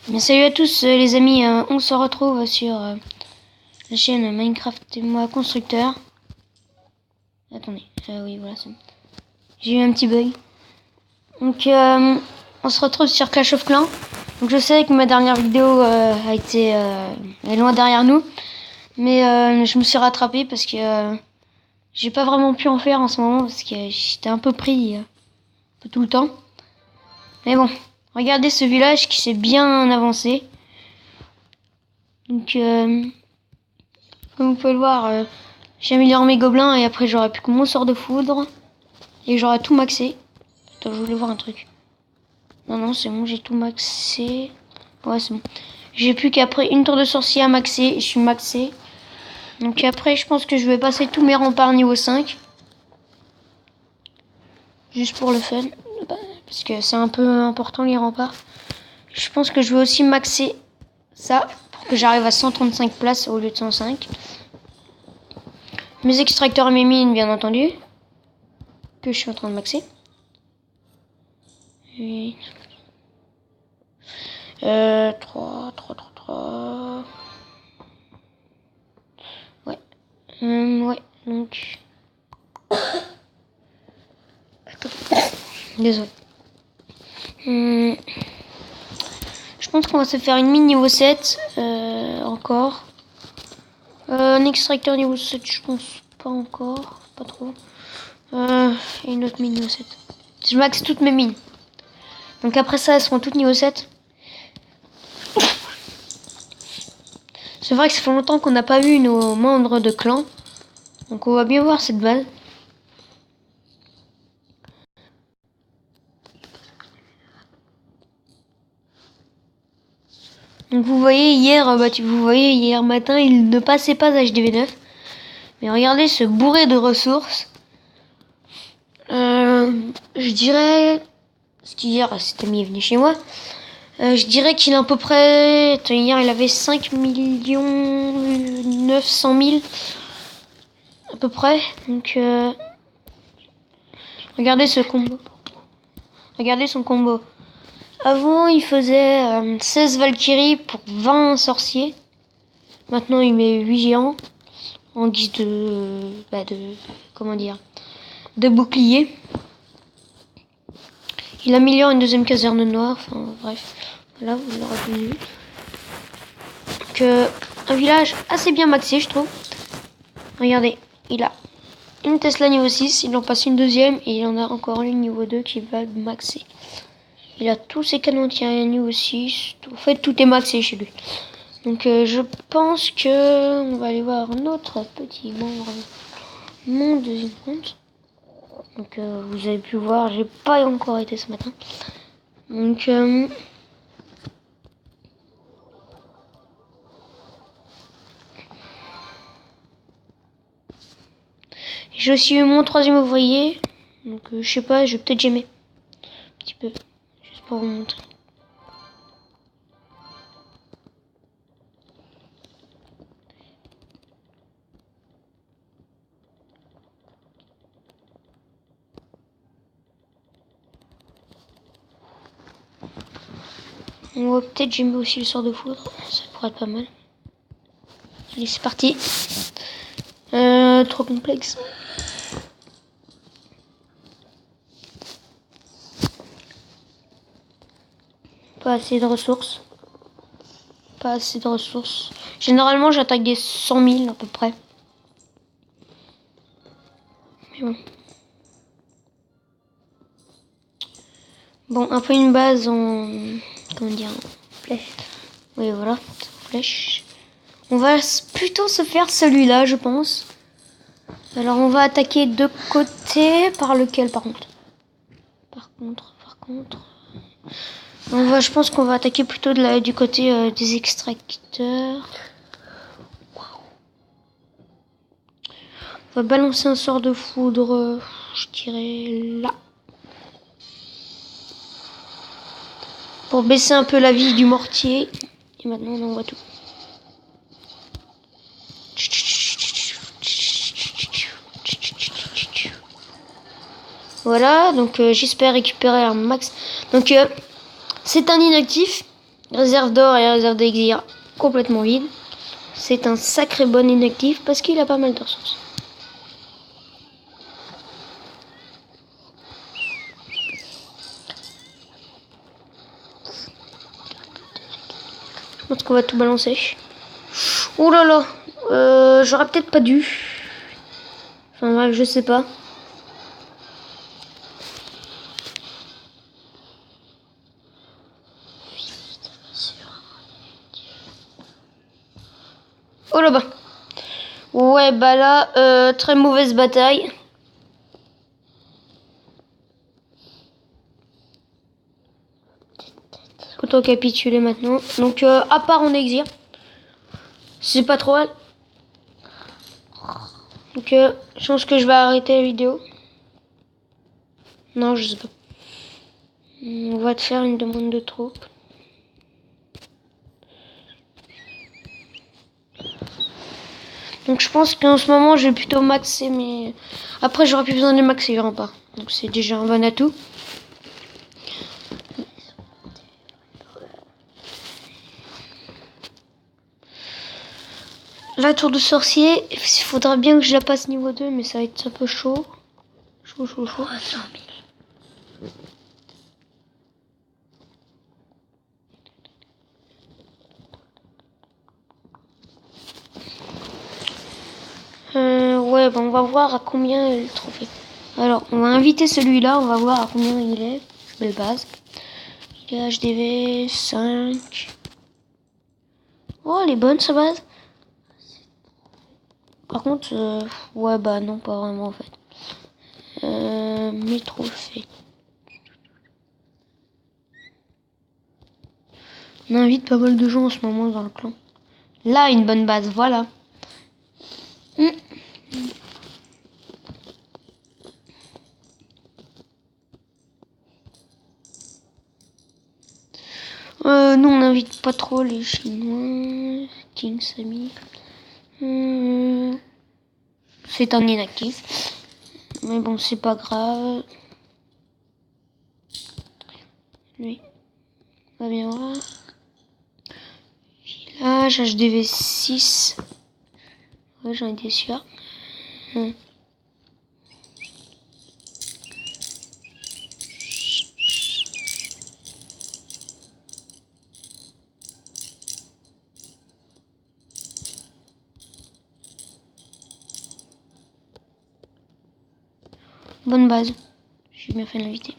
Mais salut à tous les amis, on se retrouve sur la chaîne Minecraft et moi constructeur. Attendez, oui voilà c'est bon. J'ai eu un petit bug. Donc on se retrouve sur Clash of Clans. Donc je sais que ma dernière vidéo a été est loin derrière nous. Mais je me suis rattrapé parce que j'ai pas vraiment pu en faire en ce moment parce que j'étais un peu pris un peu tout le temps. Mais bon, regardez ce village qui s'est bien avancé. Donc comme vous pouvez le voir, j'ai amélioré mes gobelins et après j'aurai plus que mon sort de foudre. Et j'aurai tout maxé. Attends, je voulais voir un truc. Non, c'est bon, j'ai tout maxé. Ouais, c'est bon. J'ai plus qu'après une tour de sorcier à maxer et je suis maxé. Donc après, je pense que je vais passer tous mes remparts niveau 5. Juste pour le fun. Parce que c'est un peu important les remparts. Je pense que je vais aussi maxer ça pour que j'arrive à 135 places au lieu de 105. Mes extracteurs et mes mines, bien entendu. Que je suis en train de maxer. Et 3. Ouais. Ouais, donc. Désolé. Je pense qu'on va se faire une mine niveau 7. Encore. Un extracteur niveau 7, je pense pas encore. Pas trop. Et une autre mine niveau 7. Je maxe toutes mes mines. Donc après ça, elles seront toutes niveau 7. C'est vrai que ça fait longtemps qu'on n'a pas vu nos membres de clan. Donc on va bien voir cette base. Donc vous voyez hier matin, il ne passait pas HDV9. Mais regardez ce bourré de ressources. Je dirais... Parce qu'hier, cet ami est venu chez moi. Je dirais qu'il a à peu près... Hier, il avait 5 900 000. À peu près. Donc... regardez ce combo. Regardez son combo. Avant, il faisait 16 Valkyries pour 20 sorciers. Maintenant, il met 8 géants. En guise de... comment dire, de bouclier. Il améliore une deuxième caserne noire. Enfin, bref. Voilà, vous l'aurez vu. Donc, un village assez bien maxé, je trouve. Regardez, il a une Tesla niveau 6. Il en passe une deuxième. Et il en a encore une niveau 2 qui va maxer. Il a tous ses canons qui ont niveau 6. En fait, tout est maxé chez lui. Donc, je pense que on va aller voir notre petit membre. Mon deuxième compte. Donc vous avez pu voir, j'ai pas encore été ce matin. Donc j'ai aussi eu mon troisième ouvrier. Donc je sais pas, je vais peut-être j'aimer un petit peu, juste pour vous montrer. On va peut-être j'aimer aussi le sort de foudre, ça pourrait être pas mal. Allez, c'est parti. Trop complexe. Pas assez de ressources. Pas assez de ressources. Généralement, j'attaque des 100 000 à peu près. Mais bon. Bon, un peu une base en... comment dire, en flèche. Oui, voilà, flèche. On va plutôt se faire celui-là, je pense. Alors, on va attaquer de côté. Par lequel, par contre? Par contre... je pense qu'on va attaquer plutôt du côté des extracteurs. On va balancer un sort de foudre, je dirais là. Pour baisser un peu la vie du mortier. Et maintenant, on envoie tout. Voilà, donc j'espère récupérer un max. Donc c'est un inactif. Réserve d'or et réserve d'exir complètement vide. C'est un sacré bon inactif parce qu'il a pas mal de ressources. Je pense qu'on va tout balancer. Oh là là, j'aurais peut-être pas dû. Enfin bref, je sais pas. Oh là-bas. Ouais, bah là, très mauvaise bataille. Autant capituler maintenant. Donc, à part en exir. C'est pas trop mal. Donc, je pense que je vais arrêter la vidéo. Non, je sais pas. On va te faire une demande de troupes. Donc je pense qu'en ce moment je vais plutôt maxer, mais après j'aurai plus besoin de maxer les remparts. Donc c'est déjà un bon atout. La tour de sorcier, il faudra bien que je la passe niveau 2, mais ça va être un peu chaud. Chaud. Ouais, bah on va voir à combien est le trophée. Alors, on va inviter celui-là, on va voir à combien il est. De base. Il est HDV 5. Oh, elle est bonne sa base. Par contre, ouais, bah non, pas vraiment en fait. Mes trophées. On invite pas mal de gens en ce moment dans le clan. Là, une bonne base, voilà. Nous, on n'invite pas trop les Chinois. King Sami. C'est un inactif. Mais bon, c'est pas grave. Lui, on va bien voir. Village, HDV 6. Ouais, j'en étais sûr. Bonne base. J'ai bien fait de l'inviter.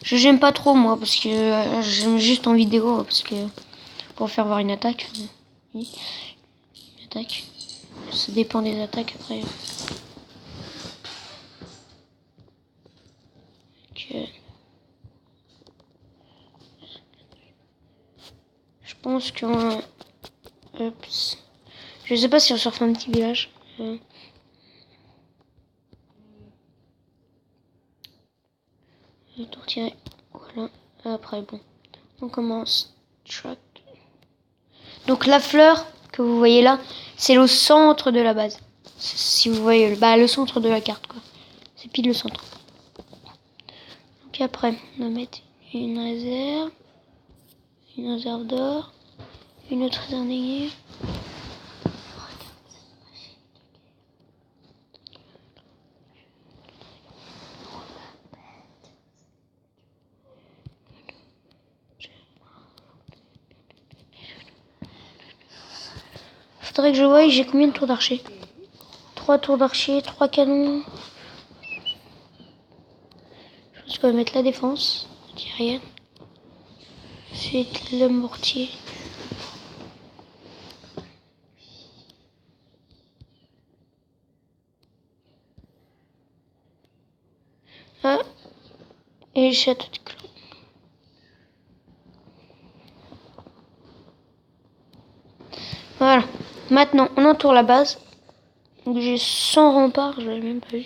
J'aime pas trop moi parce que j'aime juste en vidéo parce que pour faire voir une attaque. Oui. Une attaque. Ça dépend des attaques après. Donc, je pense qu'on... Oups. Je sais pas si on sort un petit village. Tout retirer. Voilà. Après, bon. On commence. Track. Donc la fleur que vous voyez là, c'est le centre de la base. Si vous voyez, bah, le centre de la carte, quoi. C'est pile le centre. Donc après, on va mettre une réserve d'or, une autre réserve d'or. Faudrait que je voie, j'ai combien de tours d'archer? 3 tours d'archer, 3 canons. Je pense qu'on va mettre la défense, derrière. Ensuite le mortier. Ah, et le château de clan. Voilà. Maintenant, on entoure la base. Donc j'ai 100 remparts, je l'avais même pas vu.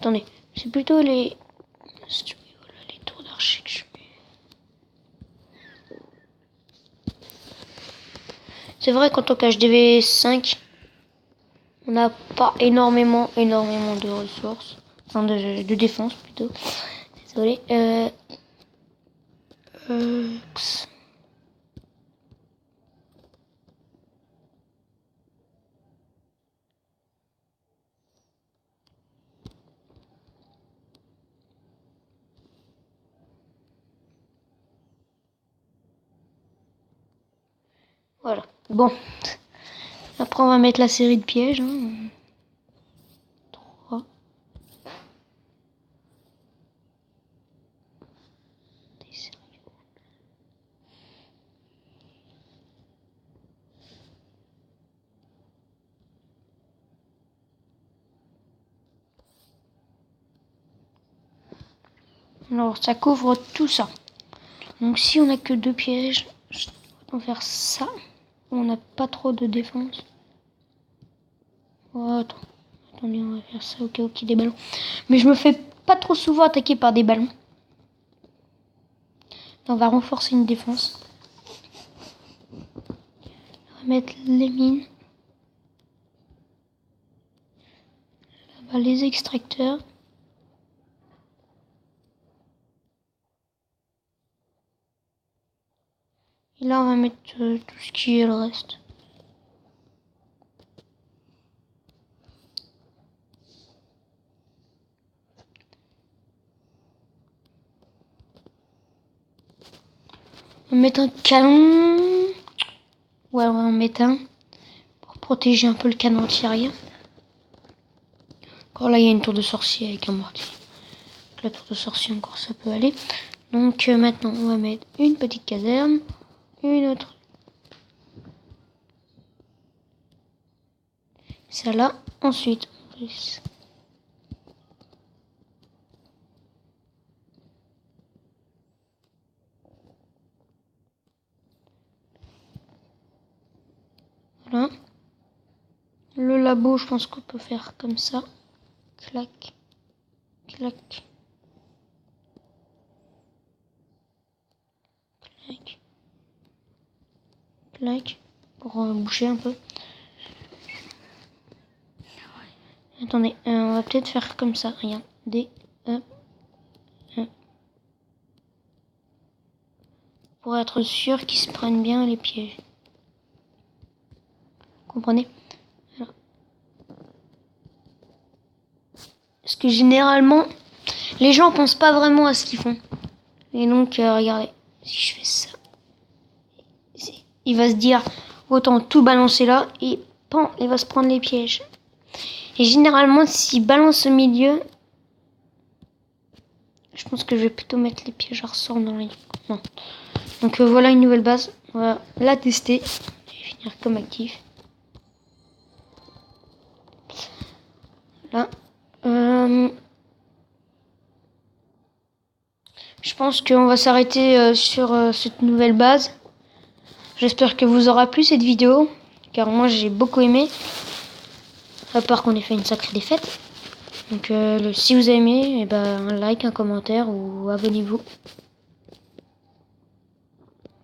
Attendez, c'est plutôt les tours d'archer que je mets. C'est vrai qu'en tant qu'HDV 5, n'a pas énormément de ressources. Enfin, de défense plutôt. Désolé. Voilà. Bon. Après, on va mettre la série de pièges. 3. Alors, ça couvre tout ça. Donc, si on n'a que 2 pièges, on va faire ça. On n'a pas trop de défense. Oh, attendez, on va faire ça au cas où qu'il y ait des ballons. Mais je me fais pas trop souvent attaquer par des ballons. On va renforcer une défense. On va mettre les mines. Là-bas, les extracteurs. Et là, on va mettre tout ce qui est le reste. On va mettre un canon. Ouais, on va en mettre un. Pour protéger un peu le canon anti-aérien. Encore là, il y a une tour de sorcier avec un mortier. La tour de sorcier, encore, ça peut aller. Donc maintenant, on va mettre une petite caserne. Une autre. Celle-là. Ensuite, on glisse. Voilà. Le labo, je pense qu'on peut faire comme ça. Clac. Clac. Clac. Clac. Pour boucher un peu. Attendez, on va peut-être faire comme ça. Regardez. Pour être sûr qu'ils se prennent bien les pièges. Comprenez? Alors. Parce que généralement, les gens pensent pas vraiment à ce qu'ils font. Et donc, regardez, si je fais ça, il va se dire, autant tout balancer là, et pan, il va se prendre les pièges. Et généralement, s'il balance au milieu, je pense que je vais plutôt mettre les pièges à ressort dans les... Non. Donc voilà une nouvelle base, on va la tester. Je vais finir comme actif. Là. Je pense qu'on va s'arrêter sur cette nouvelle base. J'espère que vous aura plu cette vidéo, car moi j'ai beaucoup aimé. À part qu'on ait fait une sacrée défaite. Donc si vous avez aimé, un like, un commentaire ou abonnez-vous.